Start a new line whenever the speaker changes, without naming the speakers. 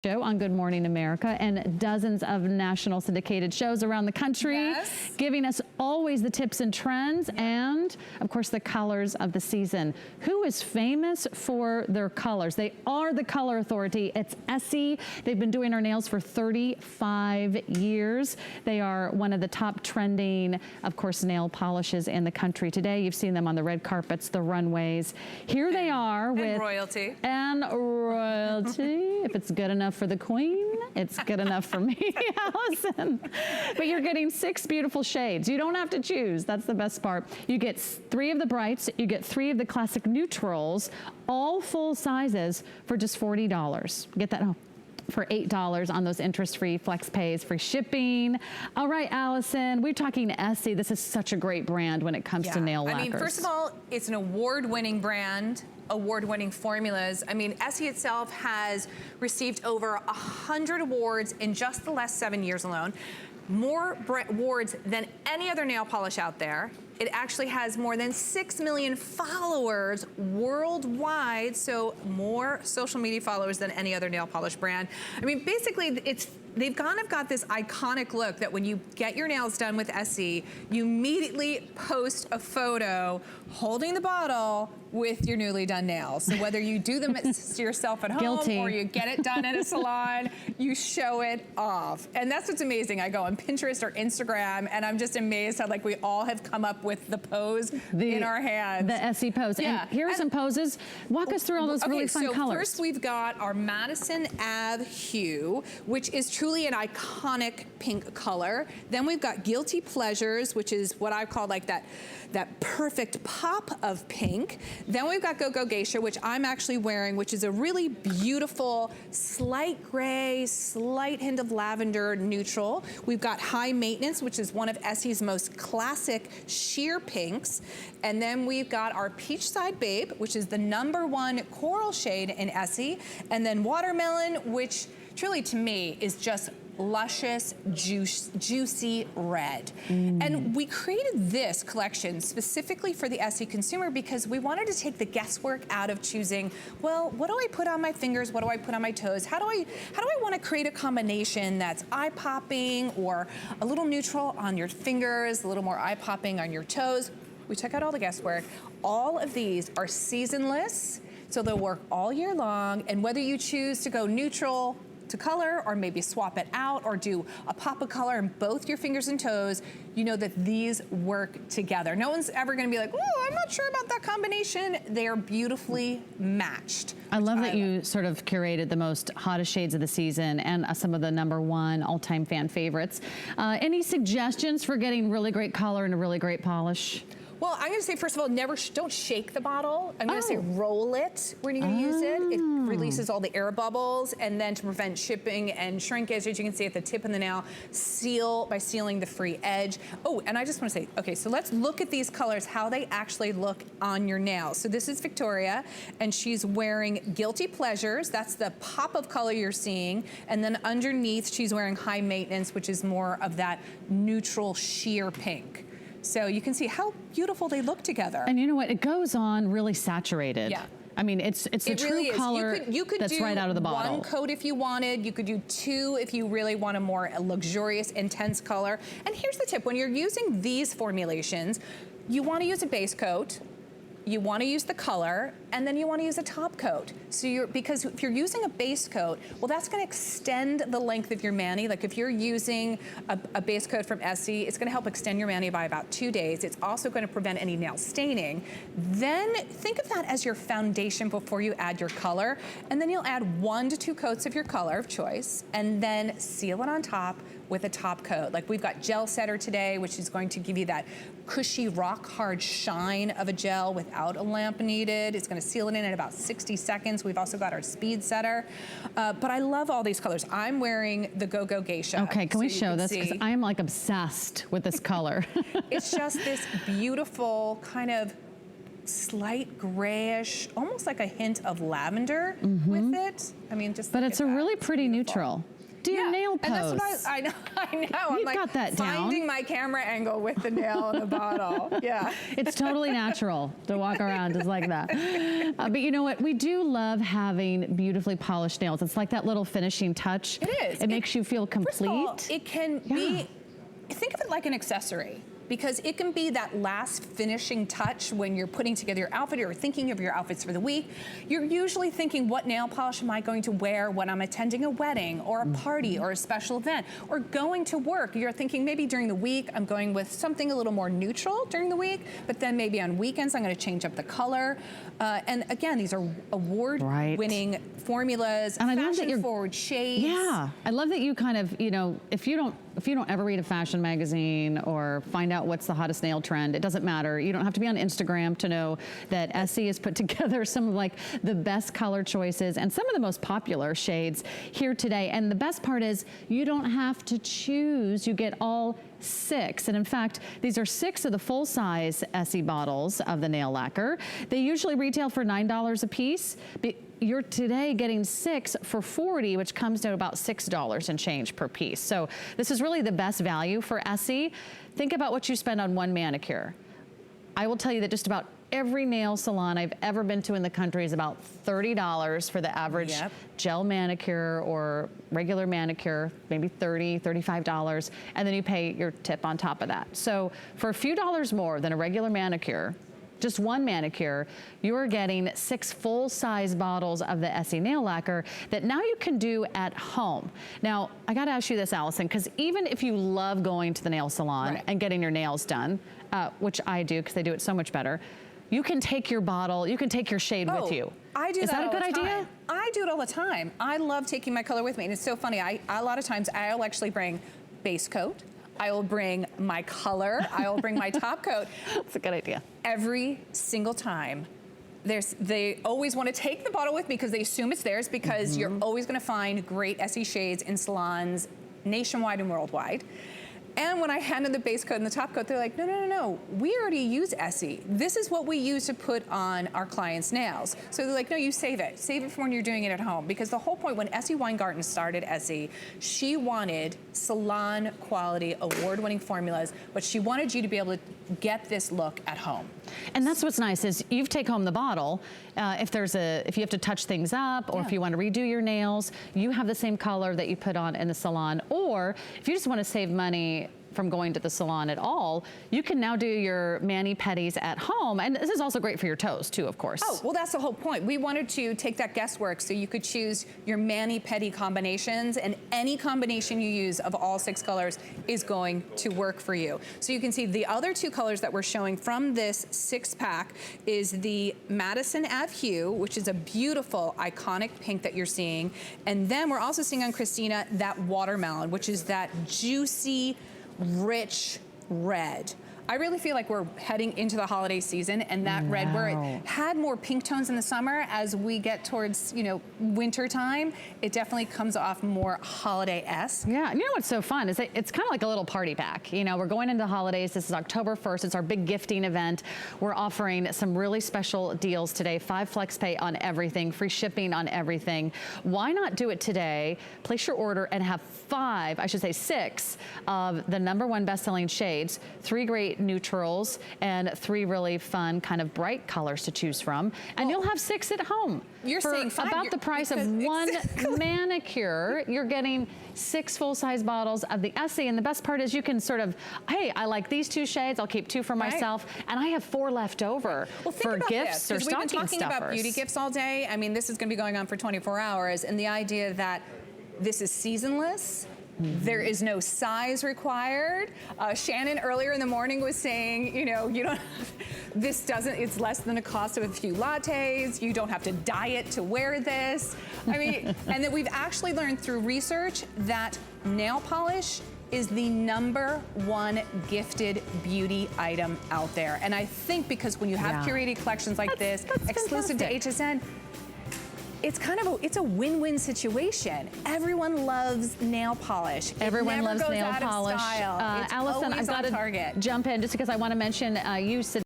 Show on Good Morning America and dozens of national syndicated shows around the country, giving us always the tips and trends and, of course, the colors of the season. Who is famous for their colors? They are the color authority. It's Essie. They've been doing our nails for 35 years. They are one of the top trending, of course, nail polishes in the country today. You've seen them on the red carpets, the runways. Here they are with
royalty.
And royalty. If it's good enough for the queen, it's good enough for me, Allison. But you're getting 6 beautiful shades. You don't have to choose. That's the best part. You get 3 of the brights, you get 3 of the classic neutrals, all full sizes for just $40. Get that for $8 on those interest-free flex pays, free shipping. All right, Allison, we're talking Essie. This is such a great brand when it comes to nail lacquers.
I mean, first of all, it's an award-winning brand, award-winning formulas. I mean, Essie itself has received over 100 awards in just the last 7 years alone. More awards than any other nail polish out there. It actually has more than 6 million followers worldwide, so more social media followers than any other nail polish brand. I mean, basically, they've kind of got this iconic look that when you get your nails done with Essie, you immediately post a photo holding the bottle with your newly done nails. So whether you do them yourself at home or you get it done at a salon, you show it off. And that's what's amazing. I go on Pinterest or Instagram and I'm just amazed how like we all have come up with the pose in our hands.
The Essie pose. Yeah. And here are some poses. Walk us through all those really fun colors.
First we've got our Madison Ave Hue, which is truly an iconic pink color. Then we've got Guilty Pleasures, which is what I call like that perfect pop of pink. Then we've got Go Go Geisha, which I'm actually wearing, which is a really beautiful, slight gray, slight hint of lavender neutral. We've got High Maintenance, which is one of Essie's most classic sheer pinks. And then we've got our Peachside Babe, which is the #1 coral shade in Essie. And then Watermelon, which truly to me is just luscious, juicy red. And we created this collection specifically for the Essie consumer because we wanted to take the guesswork out of choosing, well, what do I put on my fingers? What do I put on my toes? How do I want to create a combination that's eye-popping or a little neutral on your fingers, a little more eye-popping on your toes? We took out all the guesswork. All of these are seasonless, so they'll work all year long, and whether you choose to go neutral to color or maybe swap it out or do a pop of color in both your fingers and toes, you know that these work together. No one's ever gonna be like, oh, I'm not sure about that combination. They are beautifully matched.
I love that you sort of curated the most hottest shades of the season and some of the #1 all-time fan favorites. Any suggestions for getting really great color and a really great polish?
Well, I'm gonna say, first of all, don't shake the bottle. I'm gonna say roll it when you're gonna use it. It releases all the air bubbles, and then to prevent chipping and shrinkage, as you can see at the tip of the nail, seal by sealing the free edge. Oh, and I just wanna say, okay, so let's look at these colors, how they actually look on your nail. So this is Victoria, and she's wearing Guilty Pleasures. That's the pop of color you're seeing. And then underneath, she's wearing High Maintenance, which is more of that neutral sheer pink. So you can see how beautiful they look together.
And you know what? It goes on really saturated.
Yeah.
I mean, it's the true color that's right out of the bottle.
You could do 1 coat if you wanted. You could do 2 if you really want a more luxurious, intense color. And here's the tip. When you're using these formulations, you want to use a base coat. You want to use the color, and then you want to use a top coat. So because if you're using a base coat, well, that's going to extend the length of your mani. Like if you're using a base coat from Essie, it's going to help extend your mani by about 2 days. It's also going to prevent any nail staining. Then think of that as your foundation before you add your color, and then you'll add 1 to 2 coats of your color of choice, and then seal it on top with a top coat. Like we've got Gel Setter today, which is going to give you that cushy, rock hard shine of a gel without a lamp needed. It's gonna seal it in about 60 seconds. We've also got our Speed Setter. But I love all these colors. I'm wearing the Go Go Geisha.
Okay, can we show this? Because I am like obsessed with this color.
It's just this beautiful kind of slight grayish, almost like a hint of lavender with it. I mean, just
but it's a really pretty neutral. do your nail pose.
And that's what I know. I'm like
got that down.
finding my camera angle with the nail in the bottle. Yeah.
It's totally natural to walk around just like that. But you know what? We do love having beautifully polished nails. It's like that little finishing touch.
It is.
It makes you feel complete.
First of all, it can be, think of it like an accessory. Because it can be that last finishing touch when you're putting together your outfit or thinking of your outfits for the week. You're usually thinking, what nail polish am I going to wear when I'm attending a wedding or a party or a special event or going to work? You're thinking maybe during the week, I'm going with something a little more neutral during the week, but then maybe on weekends, I'm gonna change up the color. And again, these are award-winning formulas,
and I love that
fashion-forward shades.
Yeah, I love that you kind of, you know, if you don't ever read a fashion magazine or find out what's the hottest nail trend, it doesn't matter. You don't have to be on Instagram to know that Essie has put together some of like the best color choices and some of the most popular shades here today. And the best part is you don't have to choose. You get all 6. And in fact, these are 6 of the full-size Essie bottles of the nail lacquer. They usually retail for $9 a piece. You're today getting 6 for $40, which comes to about $6 and change per piece. So this is really the best value for Essie. Think about what you spend on one manicure. I will tell you that just about every nail salon I've ever been to in the country is about $30 for the average gel manicure or regular manicure, maybe $30, $35, and then you pay your tip on top of that. So for a few dollars more than a regular manicure, just one manicure, you're getting 6 full-size bottles of the Essie nail lacquer that now you can do at home. Now, I gotta ask you this, Allison, because even if you love going to the nail salon and getting your nails done, which I do because they do it so much better, you can take your bottle, you can take your shade with you.
I do
Is that a good idea?
I do it all the time. I love taking my color with me, and it's so funny. A lot of times I'll actually bring base coat, I will bring my color, I will bring my top coat.
That's a good idea.
Every single time. They always want to take the bottle with me because they assume it's theirs, because you're always going to find great Essie shades in salons nationwide and worldwide. And when I hand in the base coat and the top coat, they're like, no, no, no, no, we already use Essie. This is what we use to put on our clients' nails. So they're like, no, you save it. Save it for when you're doing it at home. Because the whole point when Essie Weingarten started Essie, she wanted salon quality, award-winning formulas, but she wanted you to be able to get this look at home.
And that's what's nice is you take home the bottle. If you have to touch things up or if you want to redo your nails, you have the same color that you put on in the salon. Or if you just want to save money from going to the salon at all, you can now do your mani-pedis at home. And this is also great for your toes too, of course.
Oh, well, that's the whole point. We wanted to take that guesswork so you could choose your mani-pedi combinations, and any combination you use of all 6 colors is going to work for you. So you can see the other 2 colors that we're showing from this 6-pack is the Madison Ave Hue, which is a beautiful, iconic pink that you're seeing. And then we're also seeing on Christina that Watermelon, which is that juicy, rich red. I really feel like we're heading into the holiday season, and that red, where it had more pink tones in the summer, as we get towards, you know, winter time, it definitely comes off more holiday-esque.
Yeah, and you know what's so fun is it's kind of like a little party pack. You know, we're going into the holidays. This is October 1st. It's our big gifting event. We're offering some really special deals today. 5 flex pay on everything, free shipping on everything. Why not do it today? Place your order and have 6 of the #1 best-selling shades, 3 great neutrals, and 3 really fun kind of bright colors to choose from. And you'll have 6 at home.
You're saying 5,
about the price of 1 manicure. You're getting 6 full-size bottles of the Essie, and the best part is you can sort of, hey, I like these 2 shades, I'll keep 2 for myself, and I have 4 left over for gifts or stocking stuffers.
We've been talking about beauty gifts all day. I mean, this is going to be going on for 24 hours, and the idea that this is seasonless. There is no size required. Shannon earlier in the morning was saying, you know, it's less than the cost of a few lattes. You don't have to diet to wear this. I mean, and that we've actually learned through research that nail polish is the #1 gifted beauty item out there. And I think because when you have curated collections like this, exclusive to HSN, it's a win-win situation. Everyone loves nail polish.
Everyone loves nail polish.
It's
Allison, I've got to jump in just because I want to mention you said